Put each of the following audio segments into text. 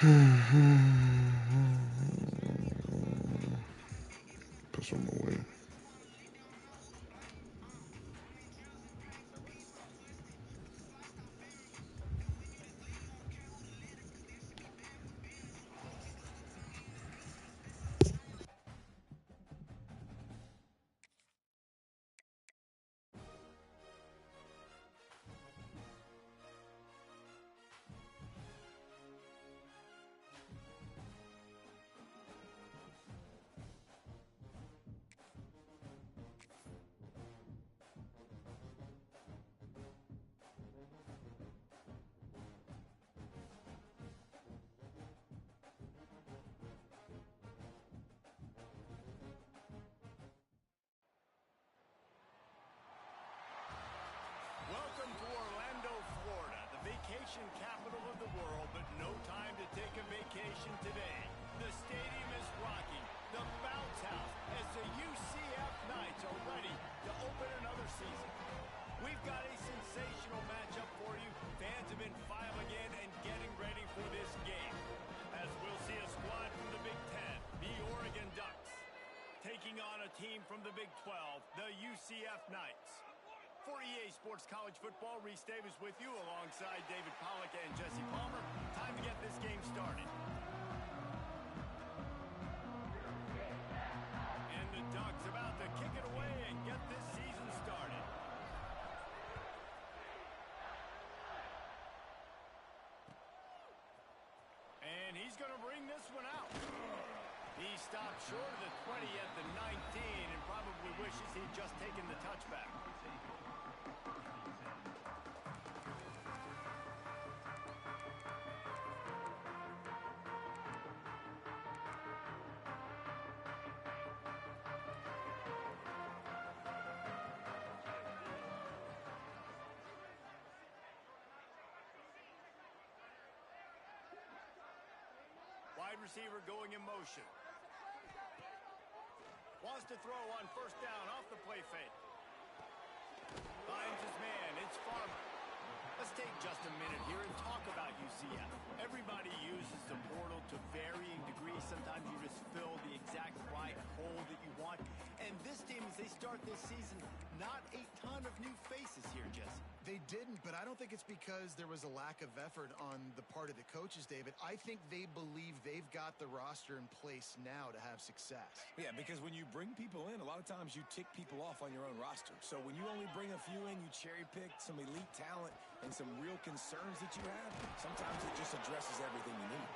Put some away. Welcome to Orlando, Florida, the vacation capital of the world, but no time to take a vacation today. The stadium is rocking, the bounce house, as the UCF Knights are ready to open another season. We've got a sensational matchup for you. Fans have been filing in and getting ready for this game, as we'll see a squad from the Big Ten, the Oregon Ducks, taking on a team from the Big 12, the UCF Knights. For EA Sports College Football, Reese Davis with you alongside David Pollack and Jesse Palmer. Time to get this game started. And the Ducks about to kick it away and get this season started. And he's going to bring this one out. He stopped short of the 20 at the 19 and probably wishes he'd just taken the touchback. Wide receiver going in motion. Wants to throw on first down off the play fake. Finds his man. It's Farmer. Let's take just a minute here and talk about UCF. Everybody uses the portal to varying degrees. Sometimes you just fill the exact right hole that you want. And this team, as they start this season, not a ton of new faces here, Jesse. They didn't, but I don't think it's because there was a lack of effort on the part of the coaches, David. I think they believe they've got the roster in place now to have success. Yeah, because when you bring people in, a lot of times you tick people off on your own roster. So when you only bring a few in, you cherry pick some elite talent and some real concerns that you have, sometimes it just addresses everything you need.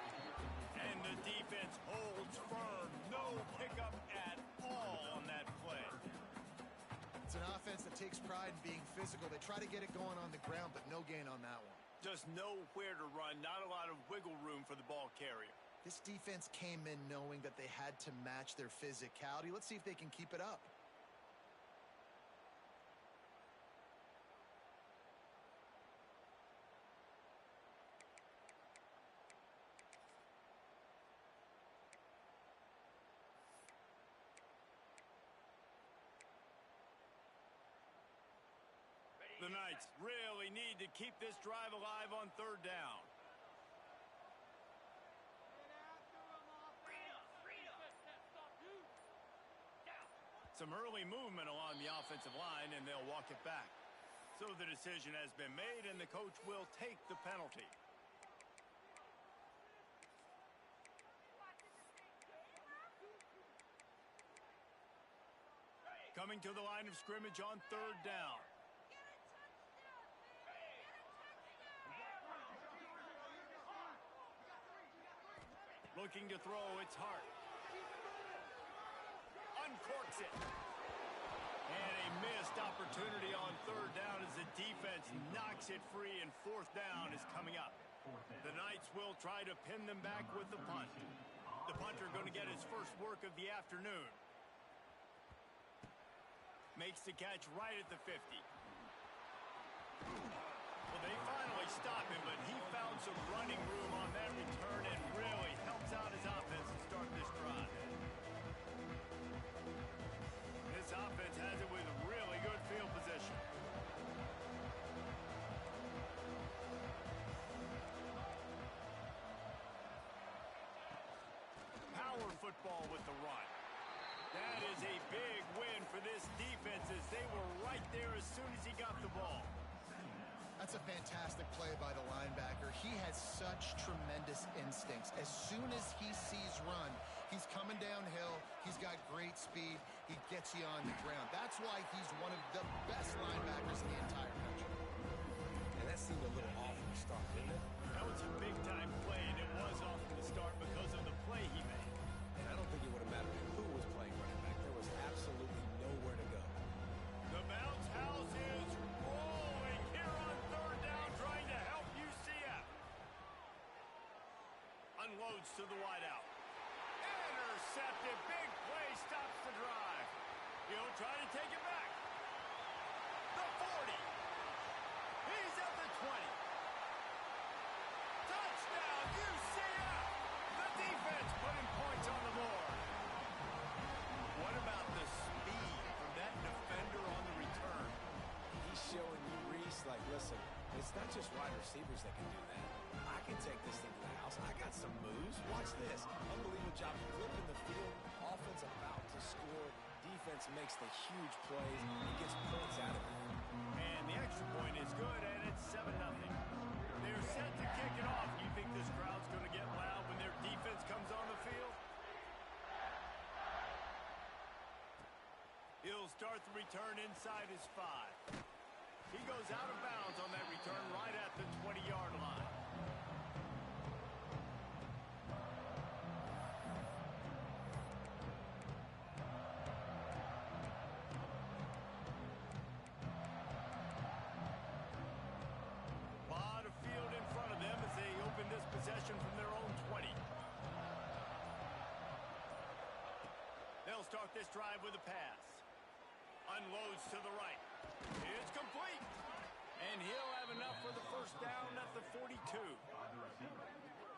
And the defense holds firm. No pickup at all on that play. It's an offense that takes pride in being physical. They try to get it going on the ground, but no gain on that one. Just nowhere to run. Not a lot of wiggle room for the ball carrier. This defense came in knowing that they had to match their physicality. Let's see if they can keep it up. The Knights really need to keep this drive alive on third down. Some early movement along the offensive line, and they'll walk it back. So the decision has been made, and the coach will take the penalty. Coming to the line of scrimmage on third down. Looking to throw, it's Hart. Uncorks it. And a missed opportunity on third down as the defense knocks it free, and fourth down is coming up. The Knights will try to pin them back with the punt. The punter going to get his first work of the afternoon. Makes the catch right at the 50. Well, they finally stop him, but he found some running room on that return and really helps out his offense to start this drive. This offense has it with really good field position. football with the run. That is a big win for this defense as they were right there as soon as he got the ball. That's a fantastic play by the linebacker. He has such tremendous instincts. As soon as he sees run, he's coming downhill. He's got great speed. He gets you on the ground. That's why he's one of the best linebackers in the entire country. And that seemed a little off from the start, didn't it? That was a big-time play, and it was off from the start because of the play he made. And I don't think it would have mattered who was playing running back. There was absolutely nowhere to go. The bounce house is rolling here on third down, trying to help UCF. Unloads to the wideout. Intercepted. Big play stops the drive. He'll try to take it back. The 40. He's at the 20. Touchdown, UCF! The defense putting points on the board. What about the speed from that defender on the return? He's showing you, Reese, like, listen, it's not just wide receivers that can do that. I can take this thing to the house. I got some moves. Watch this. Unbelievable job flipping the field. Offense about to score. Defense makes the huge plays. He gets points out of it. And the extra point is good, and it's 7-0. They're set to kick it off. You think this crowd's going to get loud when their defense comes on the field? He'll start the return inside his 5. He goes out of bounds on that return right at the 20-yard line. Lot of field in front of them as they open this possession from their own 20. They'll start this drive with a pass. Unloads to the right. It's complete. And he'll have enough for the first down at the 42.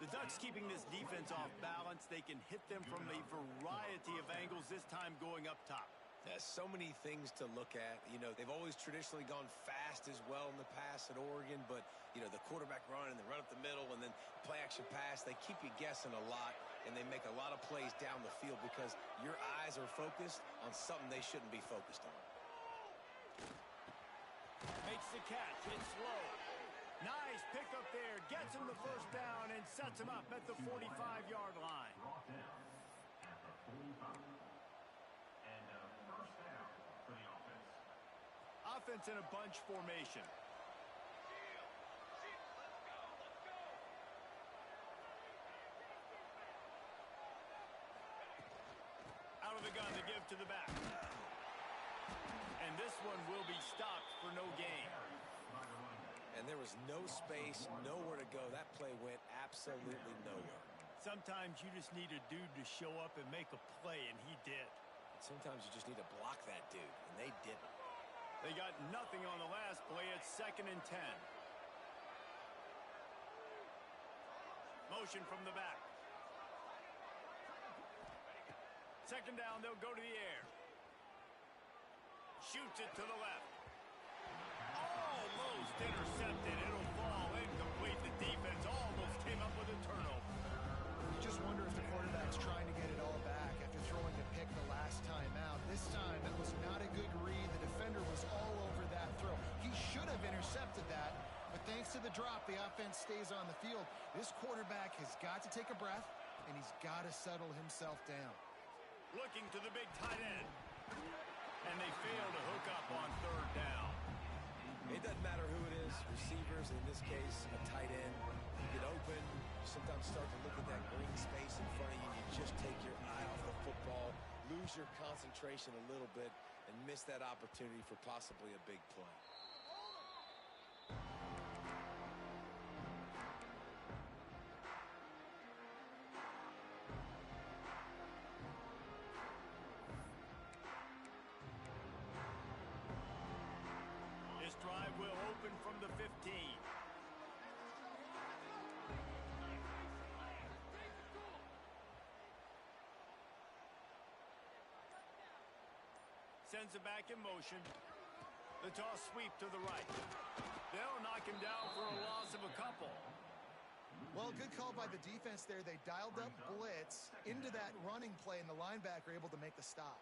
The Ducks keeping this defense off balance. They can hit them from a variety of angles, this time going up top. There's so many things to look at. You know, they've always traditionally gone fast as well in the past at Oregon, but, you know, the quarterback run and the run up the middle and then play action pass, they keep you guessing a lot, and they make a lot of plays down the field because your eyes are focused on something they shouldn't be focused on. Makes the catch. It's slow. Nice pickup there. Gets him the first down and sets him up at the 45-yard line. Offense in a bunch formation. Out of the gun to give to the back. And this one will be stopped for no gain. And there was no space, nowhere to go. That play went absolutely nowhere. Sometimes you just need a dude to show up and make a play, and he did. Sometimes you just need to block that dude, and they didn't. They got nothing on the last play. It's 2nd and 10. Motion from the back. 2nd down, they'll go to the air. Shoots it to the left. Almost intercepted. It'll fall incomplete. The defense almost came up with a turnover. You just wonder if the quarterback's trying to get it all back after throwing the pick the last time out. This time, it was not a good read. The defender was all over that throw. He should have intercepted that, but thanks to the drop, the offense stays on the field. This quarterback has got to take a breath, and he's got to settle himself down. Looking to the big tight end. And they fail to hook up on 3rd down. It doesn't matter who it is, receivers, in this case, a tight end. You get open, you sometimes start to look at that green space in front of you, and you just take your eye off the football, lose your concentration a little bit, and miss that opportunity for possibly a big play. This drive will open from the 15. Sends it back in motion. The toss sweep to the right. They'll knock him down for a loss of a couple. Well, good call by the defense there. They dialed up blitz into that running play, and the linebacker able to make the stop.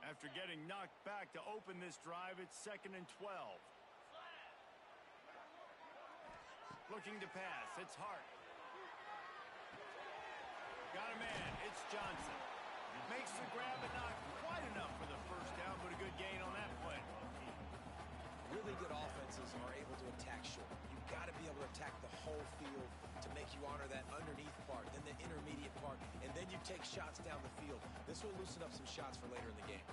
After getting knocked back to open this drive, it's 2nd and 12. Looking to pass. It's Hart. Got a man. It's Johnson. Makes the grab, but not quite enough for the first down, but a good gain on that play. Really good offenses are able to attack short. You've got to be able to attack the whole field to make you honor that underneath part, then the intermediate part, and then you take shots down the field. This will loosen up some shots for later in the game.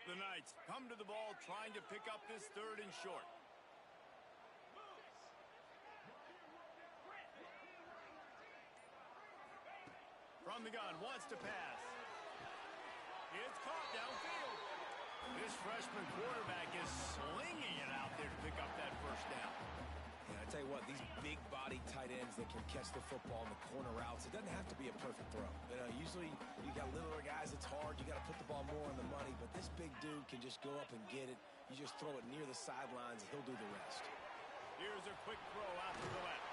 The Knights come to the ball trying to pick up this 3rd and short. From the gun, wants to pass. It's caught downfield. This freshman quarterback is slinging it out there to pick up that first down. Yeah, I tell you what, these big body tight ends that can catch the football in the corner routes, it doesn't have to be a perfect throw. You know, usually you got littler guys, it's hard, you got to put the ball more on the money, but this big dude can just go up and get it. You just throw it near the sidelines, and he'll do the rest. Here's a quick throw out to the left.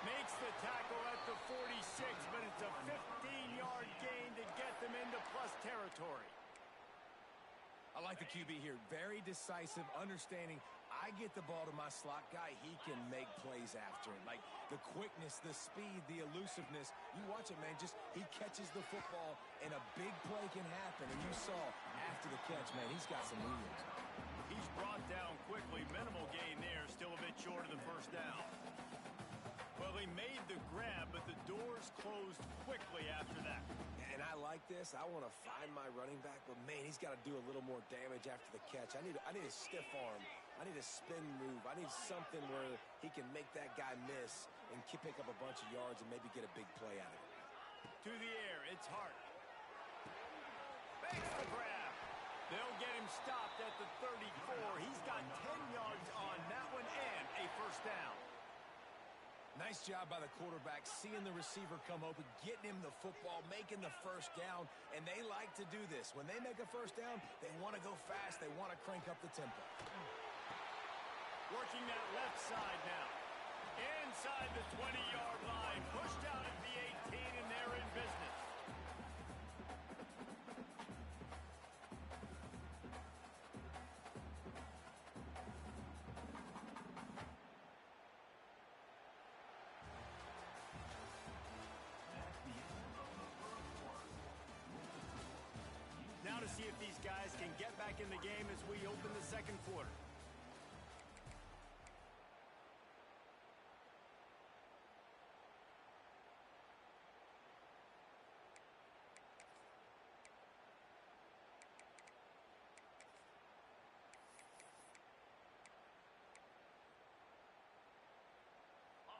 Makes the tackle at the 46, but it's a 15-yard gain to get them into plus territory. I like the QB here. Very decisive, understanding. I get the ball to my slot guy, he can make plays after it. Like the quickness, the speed, the elusiveness. You watch it, man. Just he catches the football, and a big play can happen. And you saw after the catch, man, he's got some wheels. He's brought down quickly. Minimal gain there. Still a bit short of the first down. Well, he made the grab, but the doors closed quickly after that. And I like this. I want to find my running back, but man, he's got to do a little more damage after the catch. I need a stiff arm. I need a spin move. I need something where he can make that guy miss and pick up a bunch of yards and maybe get a big play out of it. To the air, it's Hart. Makes the grab. They'll get him stopped at the 34. He's got 10 yards on that one and a first down. Nice job by the quarterback, seeing the receiver come open, getting him the football, making the first down, and they like to do this. When they make a first down, they want to go fast. They want to crank up the tempo. Working that left side now. Inside the 20-yard line, pushed out at the 18, and they're in business. Now to see if these guys can get back in the game as we open the second quarter.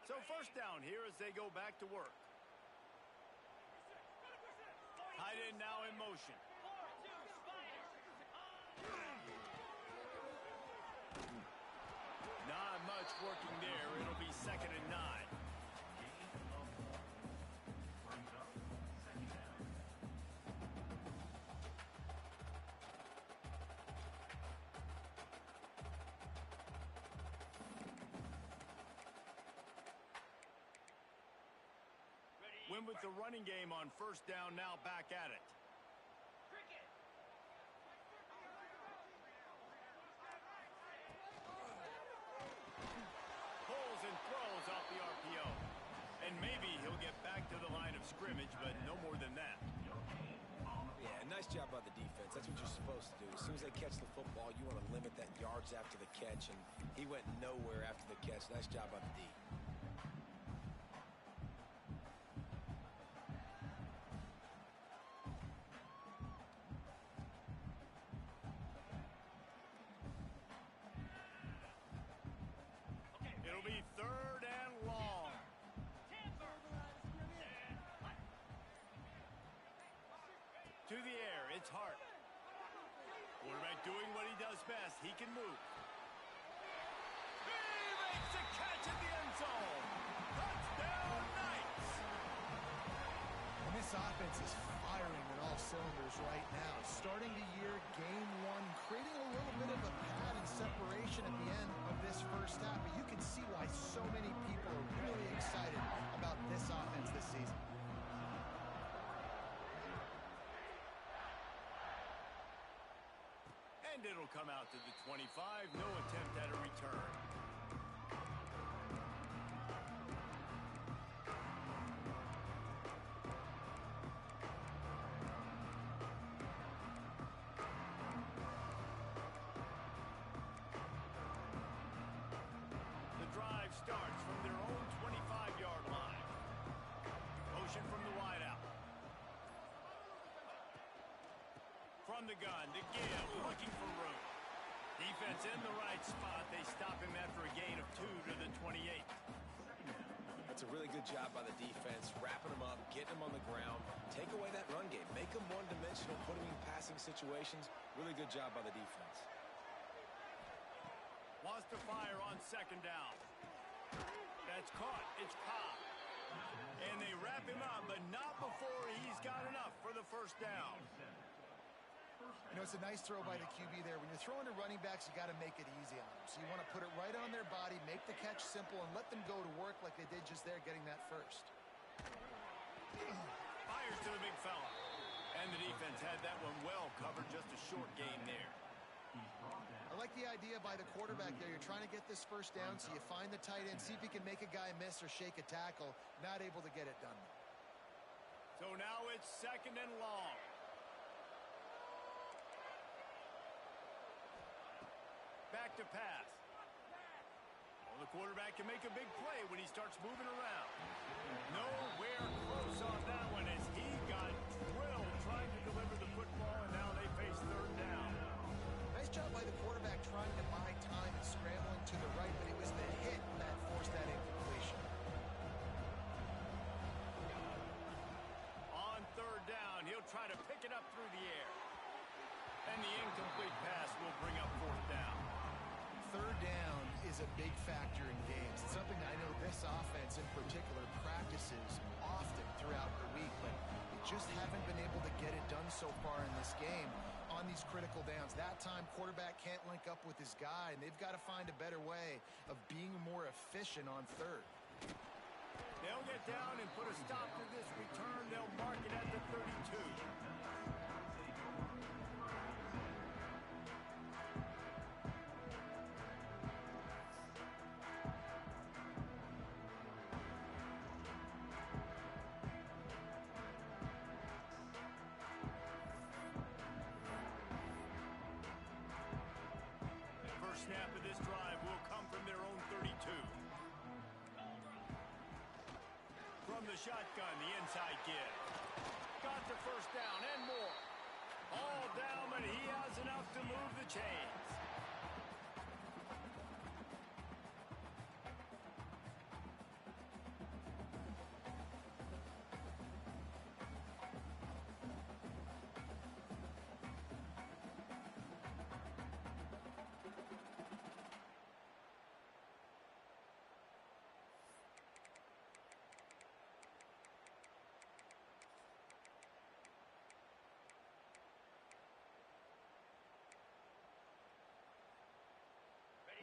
So first down here as they go back to work. Tight end now in motion. Not much working there. It'll be 2nd and 9. Win with the running game on first down, now back at it. Pulls and throws off the RPO. And maybe he'll get back to the line of scrimmage, but no more than that. Yeah, nice job by the defense. That's what you're supposed to do. As soon as they catch the football, you want to limit that yards after the catch, and he went nowhere after the catch. Nice job by the D. It'll be 3rd and long. To the air, it's Hart. Quarterback doing what he does best. He can move. He makes a catch at the end zone. Touchdown, Knights. And this offense is firing on all cylinders right now. Starting the year, game one, creating a little bit of a pad and separation at the end of this first half. But you can see why so many people are really excited about this offense this season. And it'll come out to the 25. No attempt at a return. The drive starts from their own 25-yard line. Motion from the wideout. From the gun to give, looking for room. Defense in the right spot. They stop him after a gain of 2 to the 28. That's a really good job by the defense, wrapping him up, getting him on the ground. Take away that run game. Make him one-dimensional, put him in passing situations. Really good job by the defense. Wants to fire on second down. That's caught. It's Cobb. And they wrap him up, but not before he's got enough for the first down. You know, it's a nice throw by the QB there. When you're throwing to running backs, you got to make it easy on them. So you want to put it right on their body, make the catch simple, and let them go to work like they did just there, getting that first. Fires to the big fella. And the defense had that one well covered. Just a short gain there. I like the idea by the quarterback there. You're trying to get this first down, so you find the tight end, see if he can make a guy miss or shake a tackle. Not able to get it done. So now it's second and long. Back to pass. Well, the quarterback can make a big play when he starts moving around. Nowhere close on that one as he got drilled trying to deliver the football, and now they face third down. Nice job by the quarterback trying to buy time and scrambling to the right, but it was the hit that forced that incompletion. On third down, he'll try to pick it up through the air. And the incomplete pass will bring up fourth down. Third down is a big factor in games. It's something I know this offense in particular practices often throughout the week, but they just haven't been able to get it done so far in this game on these critical downs. That time, quarterback can't link up with his guy, and they've got to find a better way of being more efficient on third. They'll get down and put a stop to this return. They'll mark it at the 32. Snap of this drive will come from their own 32. From the shotgun, the inside give. Got the first down and more. All down, but he has enough to move the chains.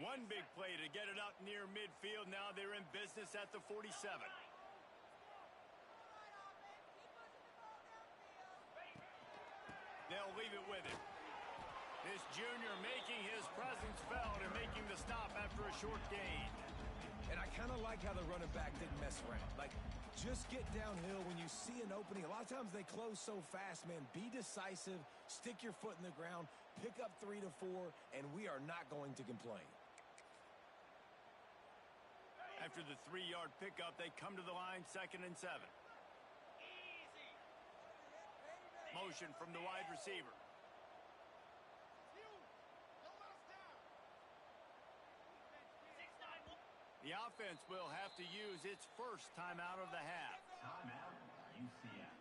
One big play to get it up near midfield. Now they're in business at the 47. They'll leave it with him. This junior making his presence felt and making the stop after a short gain. And I kind of like how the running back didn't mess around. Like, just get downhill when you see an opening. A lot of times they close so fast, man. Be decisive, stick your foot in the ground, pick up 3 to 4, and we are not going to complain. After the 3-yard pickup, they come to the line, 2nd and 7. Motion from the wide receiver. The offense will have to use its first timeout of the half. Timeout, UCF.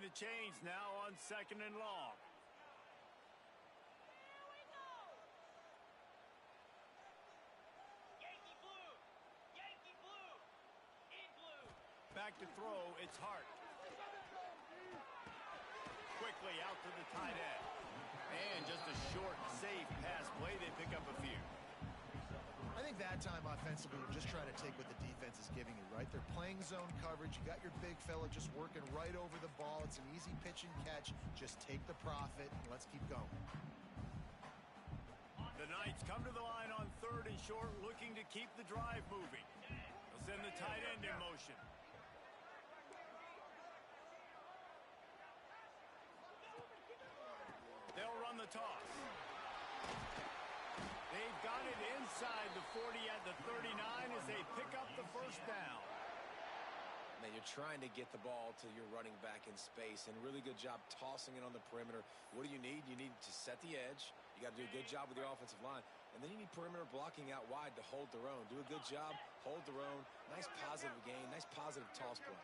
the chains now on 2nd and long. Back to throw, it's Hart. Quickly out to the tight end. And just a short, safe pass play. They pick up a few. I think that time offensively, we're just trying to take what the defense is giving you, right? They're playing zone coverage. You got your big fella just working right over the ball. It's an easy pitch and catch. Just take the profit and let's keep going. The Knights come to the line on 3rd and short, looking to keep the drive moving. They'll send the tight end in motion. They'll run the toss. They've got it inside the 40 at the 39 as they pick up the first down. Man, you're trying to get the ball to your running back in space, and really good job tossing it on the perimeter. What do you need? You need to set the edge. You got to do a good job with your offensive line. And then you need perimeter blocking out wide to hold their own. Do a good job, hold their own. Nice positive gain, nice positive toss play.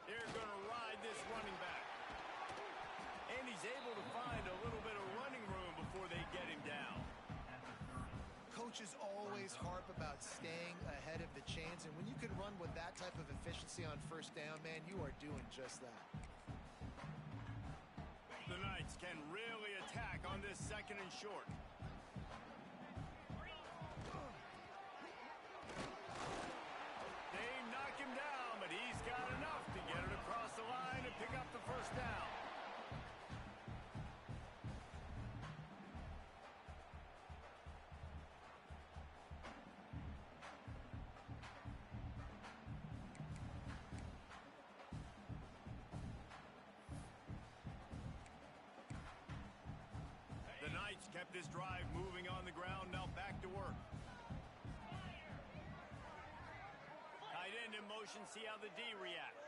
They're going to ride this running back. And he's able to find a little bit of running room before they get him down. Coaches always harp about staying ahead of the chains, and when you can run with that type of efficiency on 1st down, man, you are doing just that. The Knights can really attack on this 2nd and short. They knock him down, but he's got enough to get it across the line and pick up the first down. The Knights kept this drive moving on the ground, now back to work. Tight end in motion, see how the D reacts.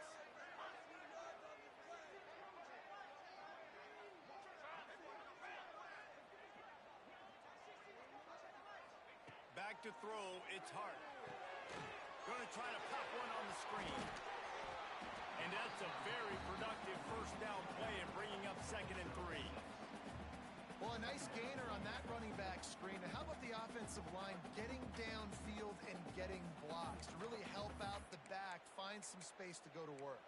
Back to throw, it's Hart. Going to try to pop one on the screen. And that's a very productive first down play and bringing up 2nd and 3. Well, a nice gainer on that running back screen. How about the offensive line getting downfield and getting blocks to really help out the back, find some space to go to work?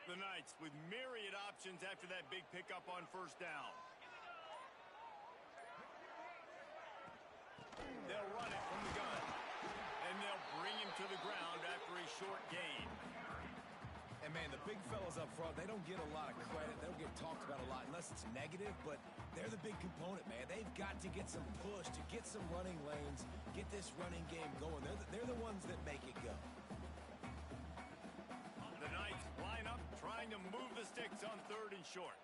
The Knights with myriad options after that big pickup on 1st down. They'll run it from the gun, and they'll bring him to the ground after a short gain. And, man, the big fellas up front, they don't get a lot of credit. They don't get talked about a lot unless it's negative, but they're the big component, man. They've got to get some push, to get some running lanes, get this running game going. They're the ones that make it go. The Knights line up, trying to move the sticks on 3rd and short.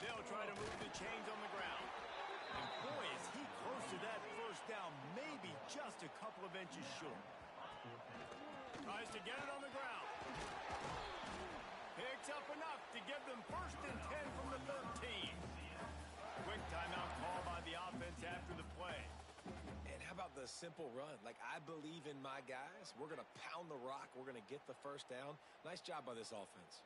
They'll try to move the chains on the ground. And boy, is he close to that first down, maybe just a couple of inches short. Tries to get it on the ground. Picks up enough to give them 1st and 10 from the 13. Quick timeout call by the offense after the play. And how about the simple run? Like, I believe in my guys. We're going to pound the rock. We're going to get the first down. Nice job by this offense.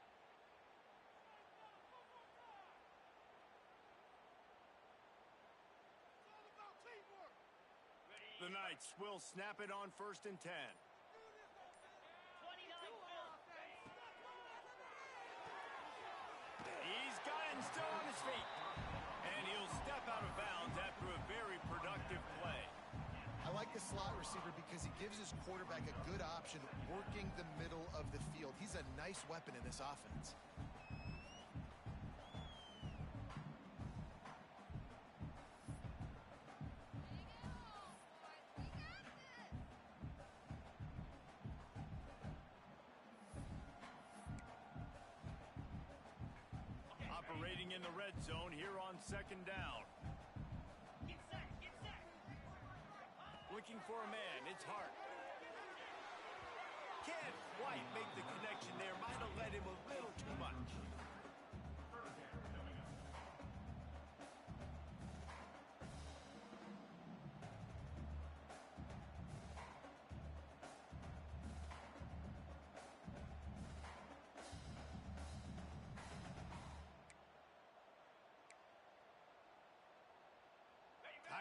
The Knights will snap it on 1st and 10. He's got him still on his feet. And he'll step out of bounds after a very productive play. I like the slot receiver because he gives his quarterback a good option working the middle of the field. He's a nice weapon in this offense. Operating in the red zone here on 2nd down. Looking for a man. It's Hart. Can't quite make the connection there. Might have led him a little too much.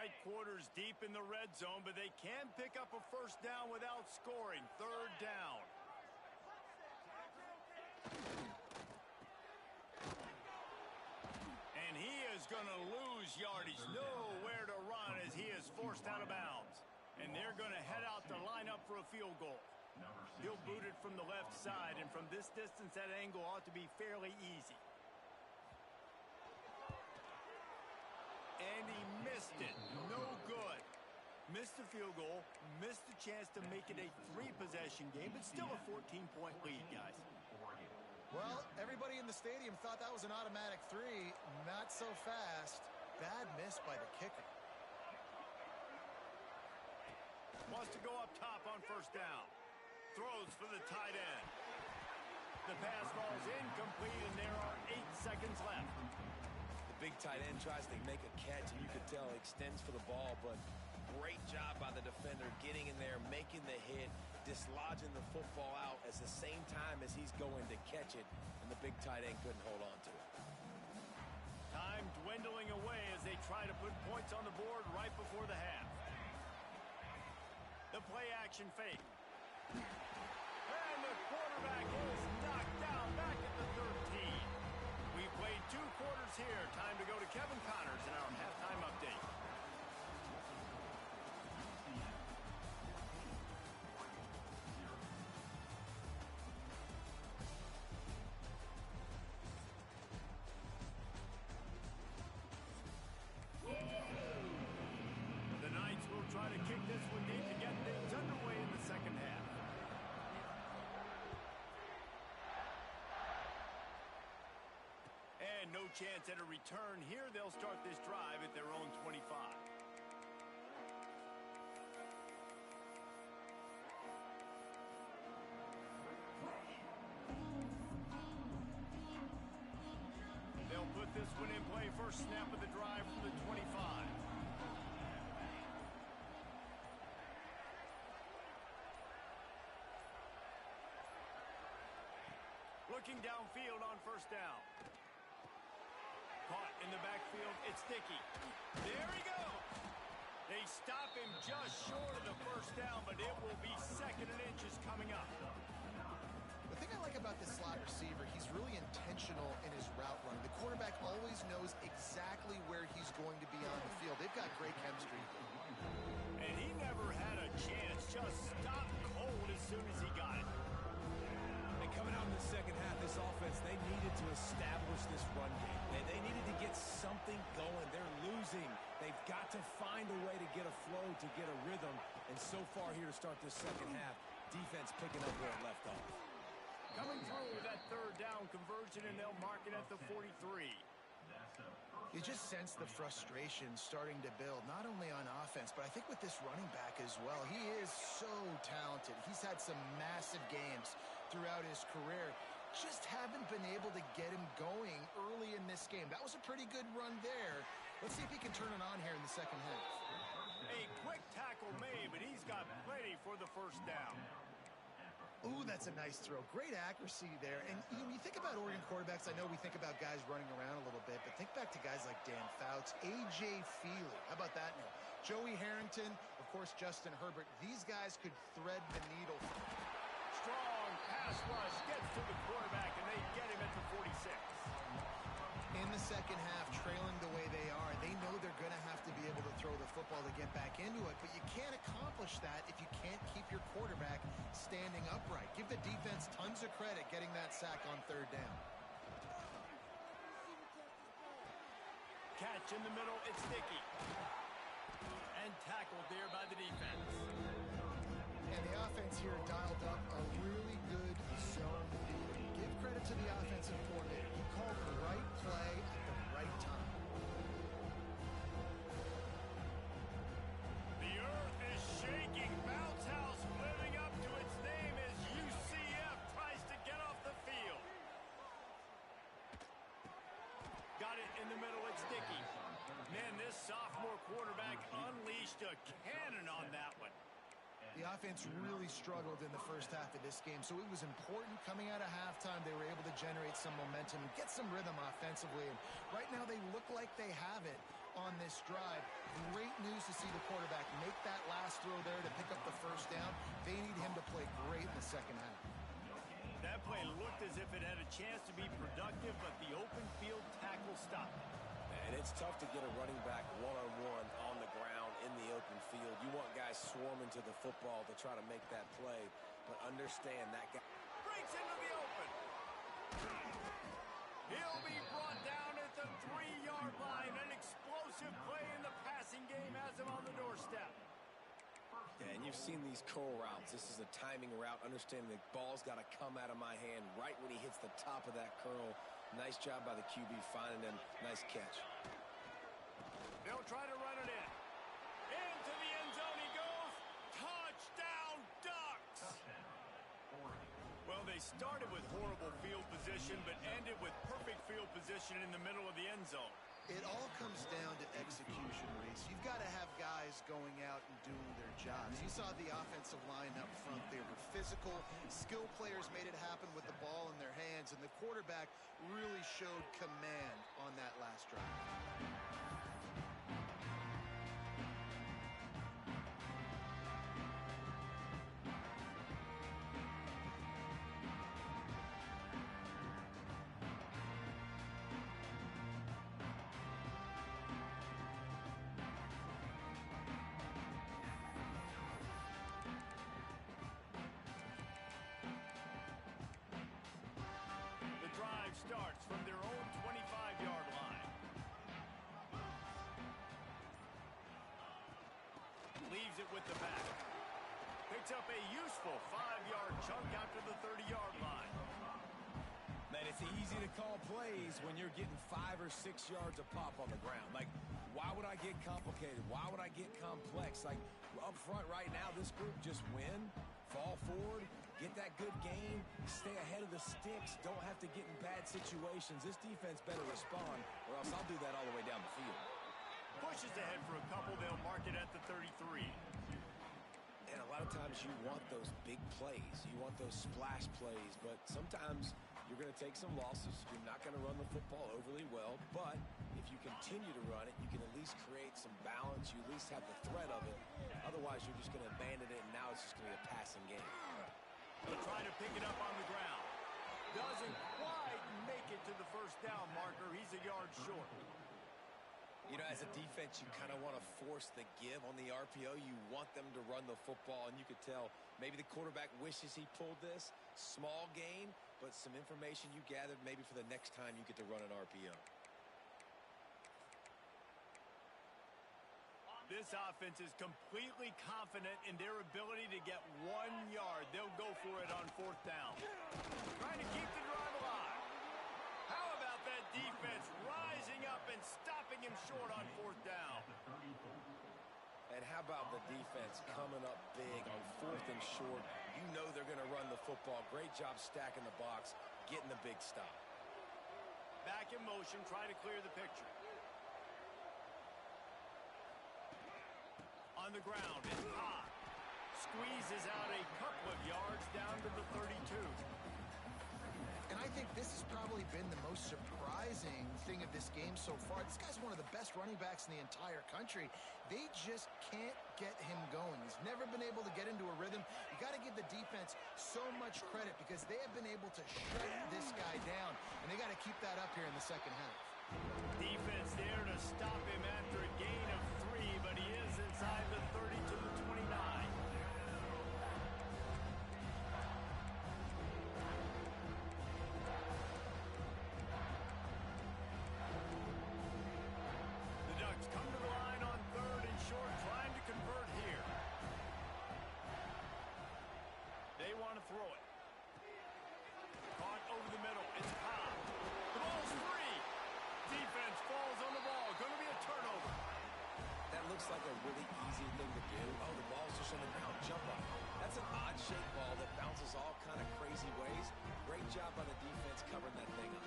Tight quarters deep in the red zone, but they can pick up a first down without scoring. Third down. And he is going to lose yardage. Nowhere to run as he is forced out of bounds. And they're going to head out to line up for a field goal. He'll boot it from the left side, and from this distance, that angle ought to be fairly easy. And he missed it. No good. Missed the field goal, missed the chance to make it a 3-possession game, but still a 14-point lead, guys. Well, everybody in the stadium thought that was an automatic 3. Not so fast. Bad miss by the kicker. Wants to go up top on first down. Throws for the tight end. The pass falls incomplete, and there are 8 seconds left. Big tight end tries to make a catch, and you could tell extends for the ball, but great job by the defender getting in there, making the hit, dislodging the football out at the same time as he's going to catch it, and the big tight end couldn't hold on to it. Time dwindling away as they try to put points on the board right before the half. The play action fake. And the quarterback is knocked down back at the 13. We played 2 quarters here. Time to go to Kevin Connors in our halftime update. The Knights will try to kick this one deep to get things underway in the second half. And no chance at a return here. They'll start this drive at their own 25. They'll put this one in play. First snap of the drive from the 25. Looking downfield on first down. Caught in the backfield. It's Dickey. There he goes. They stop him just short of the first down, but it will be 2nd and inches coming up. The thing I like about this slot receiver, he's really intentional in his route running. The quarterback always knows exactly where he's going to be on the field. They've got great chemistry. And he never had a chance. Just stopped cold as soon as he got it. And coming out in the second half, this offense, they needed to establish this run game. They needed to get something going. They're losing. They've got to find a way to get a flow, to get a rhythm. And so far here to start this second half, defense picking up where it left off. Coming through with that 3rd down conversion, and they'll mark it at the 43. You just sense the frustration starting to build, not only on offense, but I think with this running back as well. He is so talented. He's had some massive games throughout his career. Just haven't been able to get him going early in this game. That was a pretty good run there. Let's see if he can turn it on here in the second half. A quick tackle made, but he's got plenty for the first down. Ooh, that's a nice throw. Great accuracy there. And you think about Oregon quarterbacks, I know we think about guys running around a little bit, but think back to guys like Dan Fouts, A.J. Feely. How about that name? Joey Harrington, of course, Justin Herbert. These guys could thread the needle. Strong pass rush gets to the quarterback, and they get him at the 46. In the second half, trailing the way they are, they know they're going to have to be able to throw the football to get back into it, but you can't accomplish that if you can't keep your quarterback standing upright. Give the defense tons of credit getting that sack on 3rd down. Catch in the middle, it's Dickey. And tackled there by the defense. And the offense here dialed up a really good zone read. Give credit to the offensive coordinator. He called the right play at the right time. The earth is shaking. in the middle, it's sticky. Man, this sophomore quarterback unleashed a cannon on that one. The offense really struggled in the first half of this game, so it was important coming out of halftime. They were able to generate some momentum and get some rhythm offensively. And right now they look like they have it on this drive. Great news to see the quarterback make that last throw there to pick up the first down. They need him to play great in the second half. That play looked as if it had a chance to be productive, but the open field tackle stopped it. And it's tough to get a running back one-on-one on the ground in the open field. You want guys swarming to the football to try to make that play, but understand that guy Breaks into the open. He'll be brought down at the 3-yard line. An explosive play in the passing game has him on the doorstep. Yeah, and you've seen these curl routes. This is a timing route, understanding the ball's got to come out of my hand right when he hits the top of that curl. Nice job by the QB finding him. Nice catch. They'll try to run it in. Into the end zone he goes. Touchdown, Ducks! Well, they started with horrible field position, but ended with perfect field position in the middle of the end zone. It all comes down to execution, Reese. You've got to have guys going out and doing their jobs. You saw the offensive line up front. They were physical. Skill players made it happen with the ball in their hands, and the quarterback really showed command on that last drive. Starts from their own 25-yard line. Leaves it with the back. Picks up a useful 5-yard chunk out to the 30-yard line. Man, it's easy to call plays when you're getting 5 or 6 yards a pop on the ground. Like, why would I get complicated? Why would I get complex? Like, up front right now, this group just win, fall forward, get that good game, stay ahead of the sticks, don't have to get in bad situations. This defense better respond, or else I'll do that all the way down the field. Pushes ahead for a couple. They'll mark it at the 33. And a lot of times you want those big plays. You want those splash plays, but sometimes you're going to take some losses. You're not going to run the football overly well, but if you continue to run it, you can at least create some balance. You at least have the threat of it. Otherwise, you're just going to abandon it, and now it's just going to be a passing game. He'll try to pick it up on the ground. Doesn't quite make it to the first down marker. He's a yard short. You know, as a defense, you kind of want to force the give on the RPO. You want them to run the football, and you could tell maybe the quarterback wishes he pulled this. Small gain, but some information you gathered maybe for the next time you get to run an RPO. This offense is completely confident in their ability to get 1 yard. They'll go for it on 4th down. Trying to keep the drive alive. How about that defense rising up and stopping him short on 4th down? And how about the defense coming up big on 4th and short? You know they're going to run the football. Great job stacking the box, getting the big stop. Back in motion, try to clear the picture. On the ground, it's hot. Squeezes out a couple of yards down to the 32. And I think this has probably been the most surprising thing of this game so far. This guy's one of the best running backs in the entire country. They just can't get him going. He's never been able to get into a rhythm. You got to give the defense so much credit because they have been able to shut this guy down, and they got to keep that up here in the second half. Defense there to stop him after a gain of 3, but he is inside the 30 to the 29. The Ducks come to the line on 3rd and short, trying to convert here. They want to throw it. Caught over the middle. It's Cobb. The ball's free. Defense falls on the ball. Going to be a turnover. That looks like a really easy thing to do. Oh, the ball's just on the ground. Jump up. That's an odd-shaped ball that bounces all kind of crazy ways. Great job by the defense covering that thing up.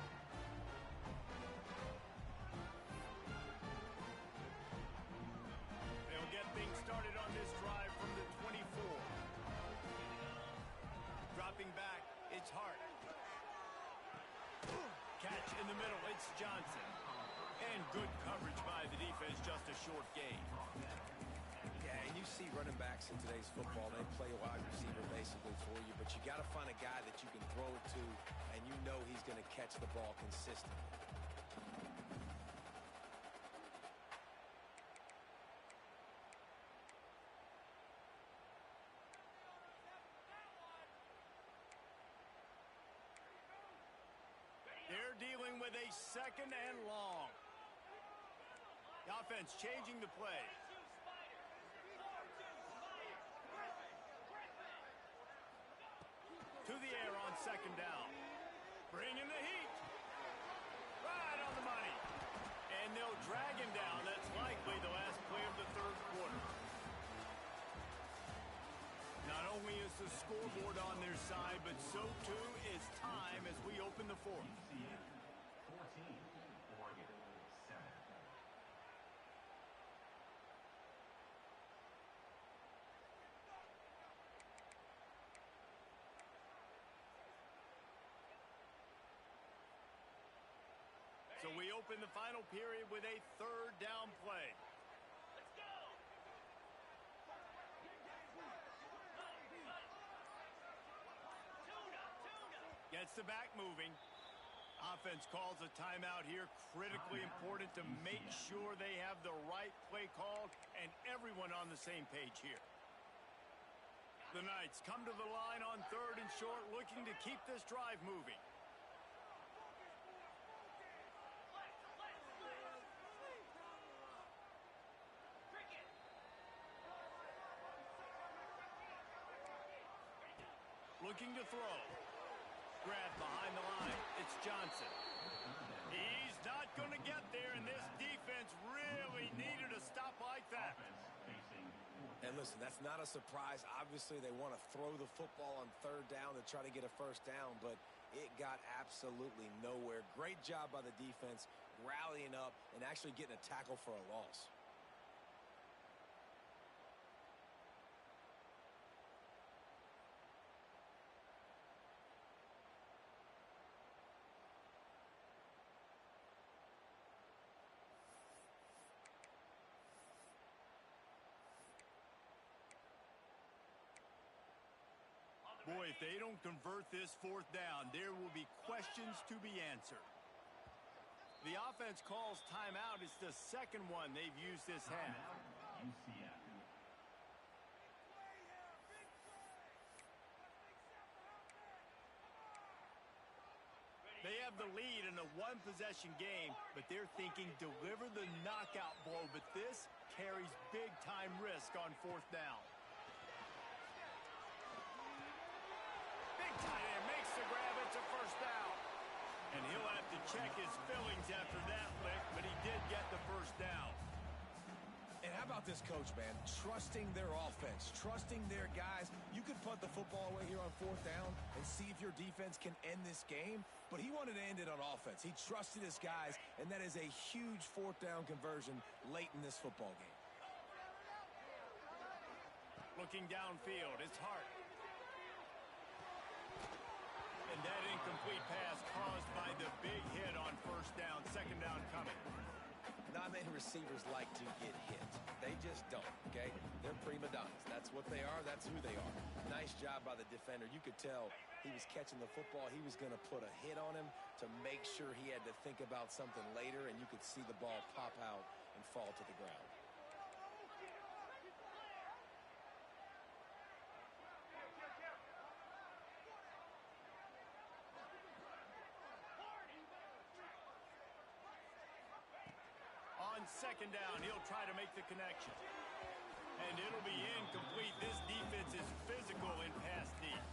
in the middle. It's Johnson. And good coverage by the defense, just a short gain. Yeah, and you see running backs in today's football, they play a wide receiver basically for you, but you got to find a guy that you can throw it to, and you know he's going to catch the ball consistently. They're dealing with a second and long. The offense changing the play. To the air on second down. Bringing the heat. Right on the money. And they'll drag him down. That's likely the last play of the third quarter. Not only is the scoreboard on their side, but so too is time as we open the fourth. UCF 14, Oregon 7. So we open the final period with a third down play. Gets the back moving. Offense calls a timeout here. Critically important to make sure they have the right play called and everyone on the same page here. The Knights come to the line on third and short, looking to keep this drive moving. Looking to throw. Grab behind the line. It's Johnson. He's not going to get there, and this defense really needed a stop like that. And listen, that's not a surprise. Obviously, they want to throw the football on third down to try to get a first down, but it got absolutely nowhere. Great job by the defense, rallying up and actually getting a tackle for a loss. Boy, if they don't convert this fourth down, there will be questions to be answered. The offense calls timeout. It's the second one they've used this half. UCF. They have the lead in a one-possession game, but they're thinking deliver the knockout blow, but this carries big-time risk on fourth down. Tight end makes the grab. It's a first down. And he'll have to check his fillings after that lick, but he did get the first down. And how about this coach, man? Trusting their offense, trusting their guys. You could punt the football away here on fourth down and see if your defense can end this game, but he wanted to end it on offense. He trusted his guys, and that is a huge fourth down conversion late in this football game. Looking downfield, it's Hart. And that incomplete pass caused by the big hit on first down. Second down coming. Not many receivers like to get hit. They just don't, okay? They're prima donnas. That's what they are. That's who they are. Nice job by the defender. You could tell he was catching the football. He was going to put a hit on him to make sure he had to think about something later, and you could see the ball pop out and fall to the ground. Second down, he'll try to make the connection. And it'll be incomplete. This defense is physical in pass deep.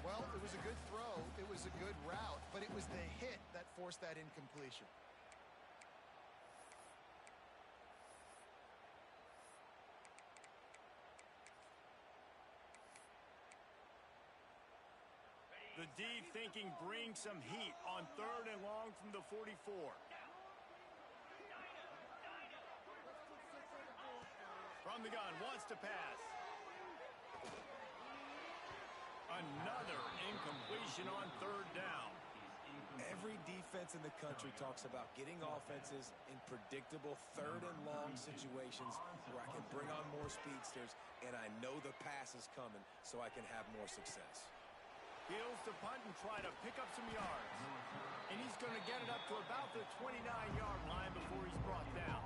Well, it was a good throw. It was a good route, but it was the hit that forced that incompletion. The D thinking bring some heat on third and long from the 44. From the gun, wants to pass. Another incompletion on third down. Every defense in the country talks about getting offenses in predictable third and long situations where I can bring on more speedsters and I know the pass is coming so I can have more success. Heels to punt and try to pick up some yards. And he's going to get it up to about the 29-yard line before he's brought down.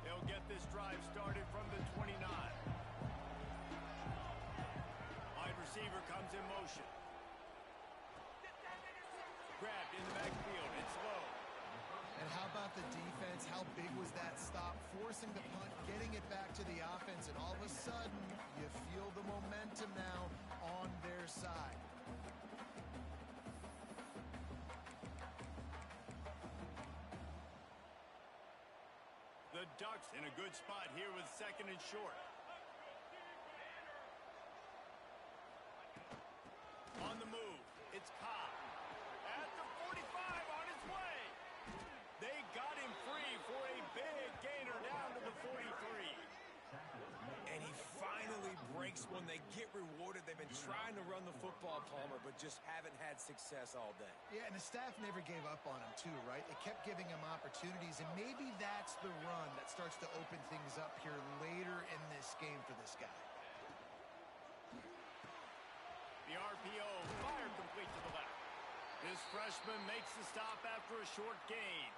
They'll get this drive started from the 29. Wide receiver comes in motion. Grabbed in the backfield. It's low. And how about the defense? How big was that stop? Forcing the punt, getting it back to the offense, and all of a sudden, you feel the momentum now on their side. The Ducks in a good spot here with second and short. On the move, it's Cobb. At the 45, on his way. They got him free for a big gainer down to the 43. And he finally breaks when they get rewarded. They've been trying to run the football, Palmer, but just haven't had success all day. Yeah, and the staff never gave up on him, too, right? They kept giving him opportunities, and maybe that's the run that starts to open things up here later in this game for this guy. The RPO fired complete to the left. This freshman makes the stop after a short gain.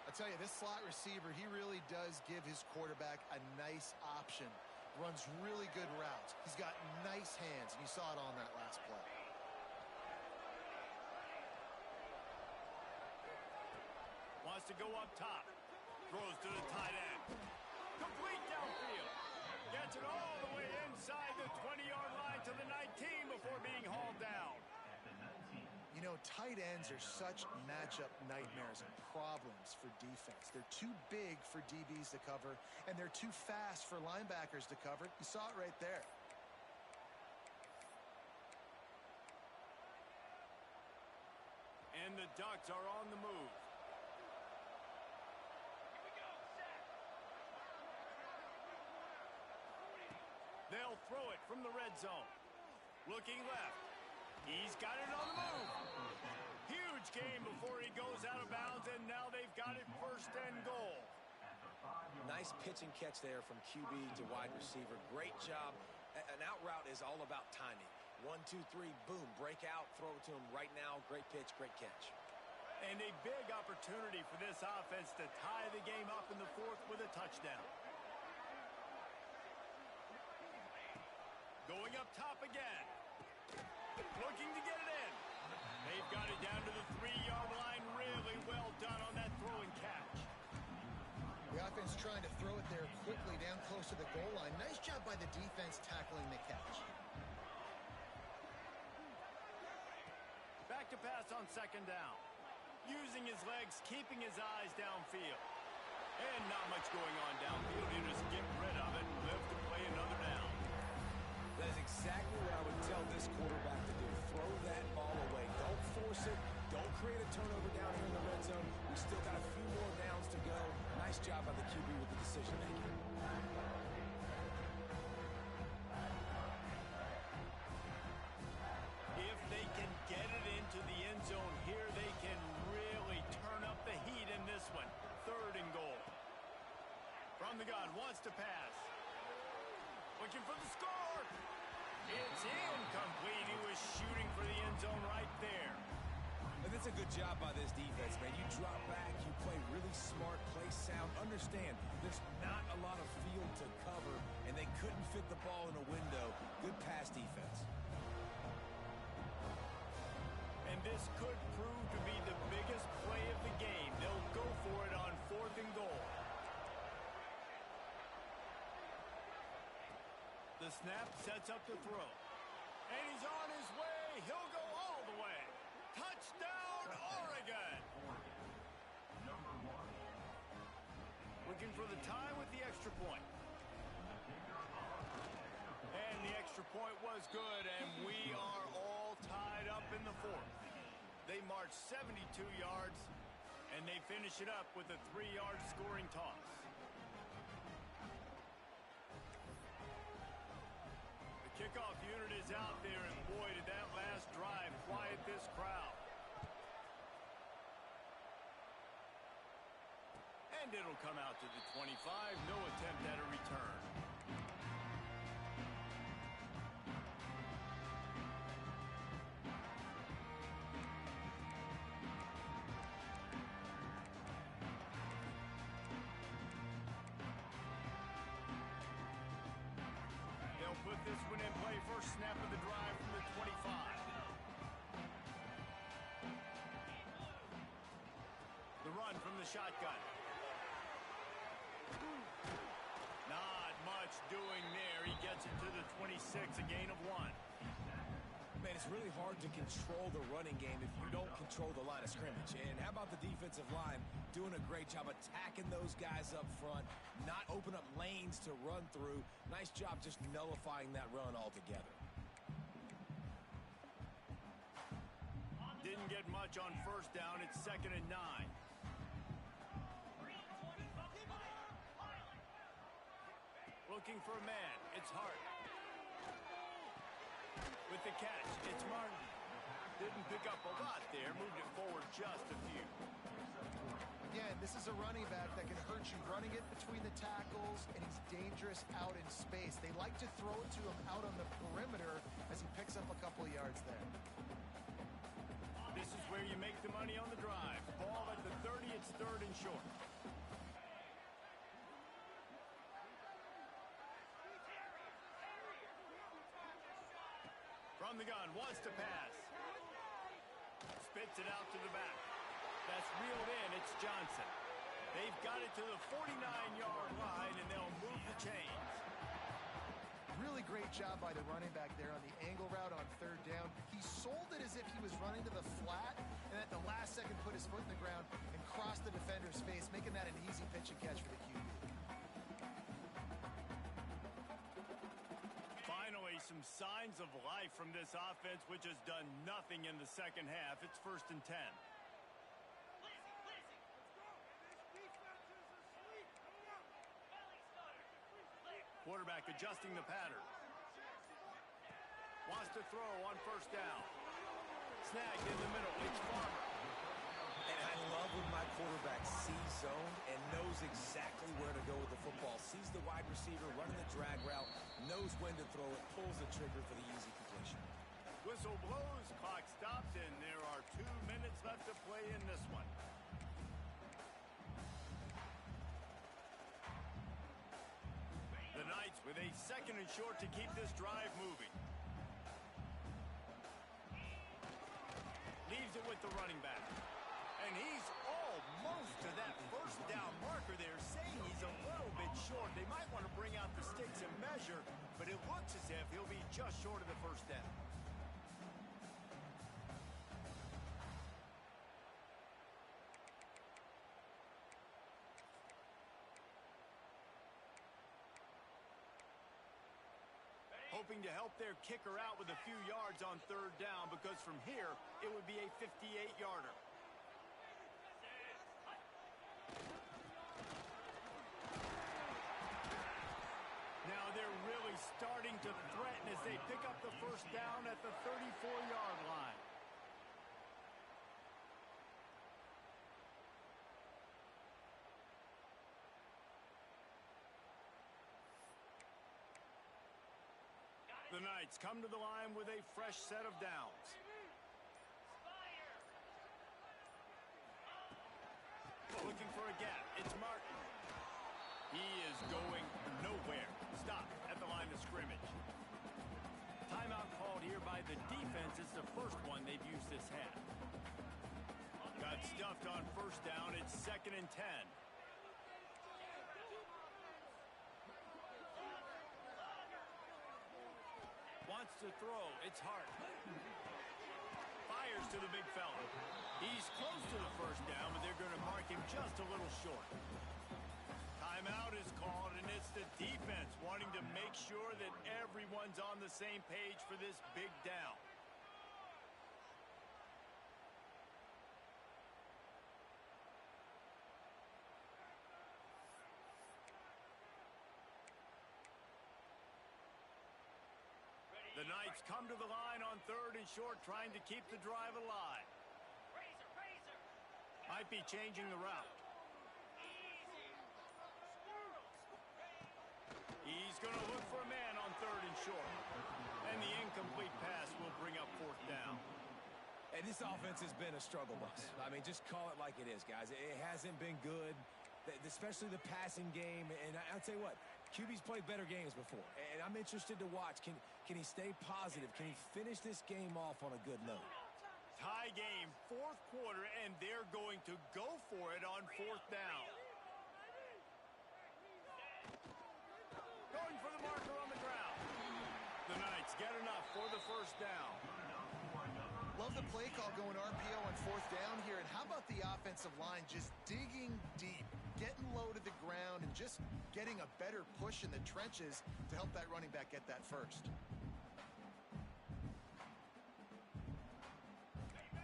I tell you, this slot receiver, he really does give his quarterback a nice option. Runs really good routes. He's got nice hands, and you saw it on that last play. Wants to go up top. Throws to the tight end. Complete downfield. Gets it all the way inside the 20-yard line to the 19 before being hauled down. You know, tight ends are such matchup nightmares and problems for defense. They're too big for DBs to cover, and they're too fast for linebackers to cover. You saw it right there. And the Ducks are on the move. They'll throw it from the red zone. Looking left. He's got it on the move. Huge gain before he goes out of bounds, and now they've got it first and goal. Nice pitch and catch there from QB to wide receiver. Great job. An out route is all about timing. 1, 2, 3, boom, break out, throw it to him right now. Great pitch, great catch. And a big opportunity for this offense to tie the game up in the fourth with a touchdown. Going up top again. Looking to get it in. They've got it down to the 3-yard line. Really well done on that throw and catch. The offense trying to throw it there quickly down close to the goal line. Nice job by the defense tackling the catch. Back to pass on second down. Using his legs, keeping his eyes downfield. And not much going on downfield. You just get rid of it and live to play another down. That is exactly what I would tell this quarterback to do. Throw that ball away. Don't force it. Don't create a turnover down here in the red zone. We still got a few more downs to go. Nice job by the QB with the decision making. If they can get it into the end zone here, they can really turn up the heat in this one. Third and goal. From the gun, wants to pass. Looking for the score. It's incomplete. He was shooting for the end zone right there. And that's a good job by this defense, man. You drop back, you play really smart, play sound. Understand, there's not a lot of field to cover, and they couldn't fit the ball in a window. Good pass defense. And this could prove to be the biggest play of the game. They'll go for it on fourth and goal. The snap sets up the throw. And he's on his way. He'll go all the way. Touchdown, Oregon! Looking for the tie with the extra point. And the extra point was good, and we are all tied up in the fourth. They marched 72 yards, And they finish it up with a 3-yard scoring toss. The kickoff unit is out there, and boy, did that last drive quiet this crowd. And it'll come out to the 25. No attempt at a return. They'll put this one in play. First snap of the drive from the 25. The run from the shotgun. Not much doing there. He gets it to the 26, a gain of 1. Man, it's really hard to control the running game if you don't control the line of scrimmage. And how about the defensive line doing a great job attacking those guys up front, not open up lanes to run through. Nice job just nullifying that run altogether. Didn't get much on first down. It's 2nd and 9. Looking for a man. It's Hart. With the catch, it's Martin. Didn't pick up a lot there. Moved it forward just a few. Again, this is a running back that can hurt you running it between the tackles, and he's dangerous out in space. They like to throw it to him out on the perimeter as he picks up a couple of yards there. This is where you make the money on the drive. Ball at the 30. It's 3rd and short. From the gun, wants to pass. Spits it out to the back. That's reeled in. It's Johnson. They've got it to the 49-yard line, and they'll move the chains. Really great job by the running back there on the angle route on 3rd down. He sold it as if he was running to the flat, and at the last second put his foot in the ground and crossed the defender's face, making that an easy pitch and catch for the QB. Finally, some signs of life from this offense, which has done nothing in the second half. It's 1st and 10. Quarterback adjusting the pattern. Wants to throw on 1st down. Snagged in the middle. It's Farmer. And I love when my quarterback sees zone and knows exactly where to go with the football. Sees the wide receiver running the drag route, knows when to throw it, pulls the trigger for the easy completion. Whistle blows, clock stopped, and there are 2 minutes left to play in this one. The Knights with a 2nd and short to keep this drive moving. Leaves it with the running back. And he's almost to that 1st down marker there, saying he's a little bit short. They might want to bring out the sticks and measure, but it looks as if he'll be just short of the 1st down. Hoping to help their kicker out with a few yards on 3rd down, because from here, it would be a 58-yarder. Now they're really starting to threaten as they pick up the 1st down at the 34-yard line. The Knights come to the line with a fresh set of downs. Looking for a gap. It's Martin. He is going nowhere. Stop at the line of scrimmage. Timeout called here by the defense. It's the first one they've used this half. Got stuffed on 1st down. It's 2nd and 10. Wants to throw. It's Hart. Fires to the big fella. He's close to the 1st down, but they're going to mark him just a little short. Timeout is called, and it's the defense wanting to make sure that everyone's on the same page for this big down. Knights come to the line on 3rd and short, trying to keep the drive alive. Might be changing the route. He's going to look for a man on 3rd and short. And the incomplete pass will bring up 4th down. And this offense has been a struggle bus. I mean, just call it like it is, guys. It hasn't been good, especially the passing game. And I'll tell you what, QB's played better games before. And I'm interested to watch. Can he stay positive? Can he finish this game off on a good note? Tie game, 4th quarter, and they're going to go for it on 4th down. Going for the marker on the ground. The Knights get enough for the 1st down. Love the play call going RPO on 4th down here. And how about the offensive line just digging deep, getting low to the ground, and just getting a better push in the trenches to help that running back get that first.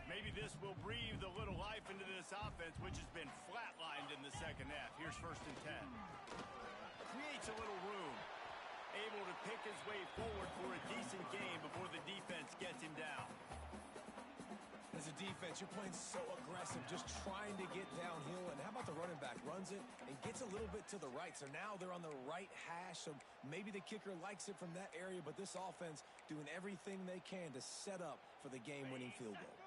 Maybe this will breathe a little life into this offense, which has been flatlined in the 2nd half. Here's 1st and 10. Creates a little room. Able to pick his way forward for a decent game before the defense gets him down. As a defense, you're playing so aggressive, just trying to get downhill. And how about the running back? Runs it and gets a little bit to the right. So now they're on the right hash. So maybe the kicker likes it from that area. But this offense doing everything they can to set up for the game-winning field goal.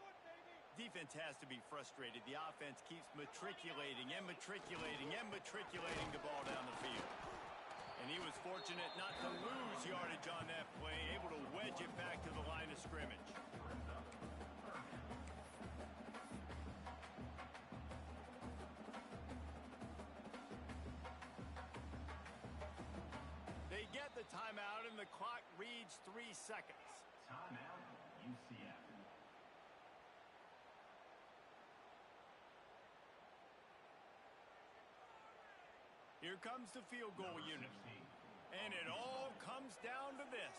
Defense has to be frustrated. The offense keeps matriculating and matriculating and matriculating the ball down the field. And he was fortunate not to lose yardage on that play, able to wedge it back to the line of scrimmage. They get the timeout, and the clock reads 3 seconds. Timeout, UCF. Here comes the field goal unit. And it all comes down to this.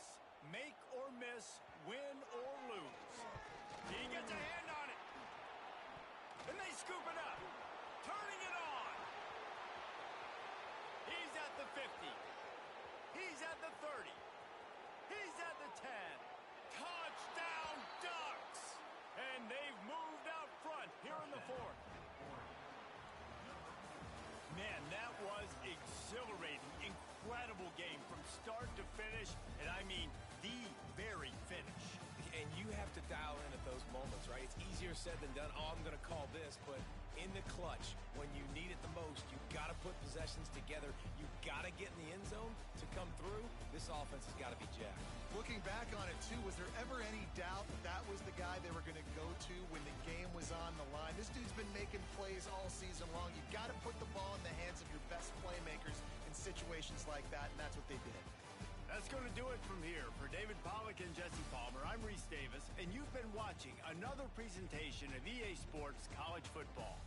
Make or miss, win or lose. He gets a hand on it. And they scoop it up. Turning it on. He's at the 50. He's at the 30. He's at the 10. Touchdown Ducks! And they've moved out front here in the 4th. Man, that was exhilarating, incredible game from start to finish, and I mean the very finish. And you have to dial in at those moments, right? It's easier said than done. Oh, I'm going to call this, but in the clutch, when you need it the most, you've got to put possessions together. You've got to get in the end zone to come through. This offense has got to be jacked. Looking back on it, too, was there ever any doubt that was the guy they were going to go to when the game was on the line? This dude's been making plays all season long. You've got to put the ball in the hands of your best playmakers in situations like that, and that's what they did. That's going to do it from here. For David Pollack and Jesse Palmer, I'm Reese Davis, and you've been watching another presentation of EA Sports College Football.